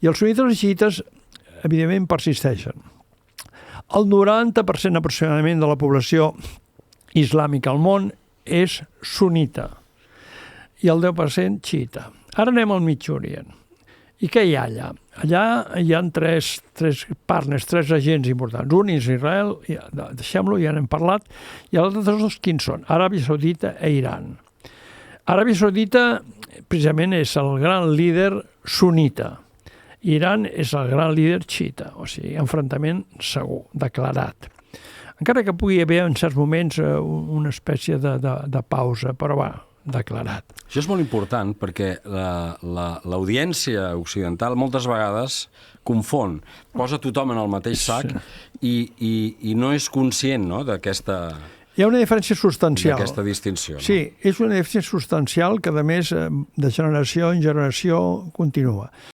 I els sunites i els xiites, evidentment, persisteixen. El 90% aproximadament de la població islàmica al món és sunita i el 10% xiita. Ara anem al Mig Orient. I què hi ha allà? Allà hi ha tres partners, tres agents importants. Un és Israel, deixem-lo, ja n'hem parlat, i els altres dos quins són? Aràbia Saudita i Iran. Aràbia Saudita, precisament, és el gran líder sunita. Iran és el gran líder xiita, o sigui, enfrontament segur, declarat. Encara que pugui haver en certs moments una espècie de pausa, però va, declarat. Això és molt important perquè l'audiència occidental moltes vegades confon, posa tothom en el mateix sac i no és conscient, no, d'aquesta... Hi ha una diferència substancial. D'aquesta distinció. No? Sí, és una diferència substancial que, a més, de generació en generació continua.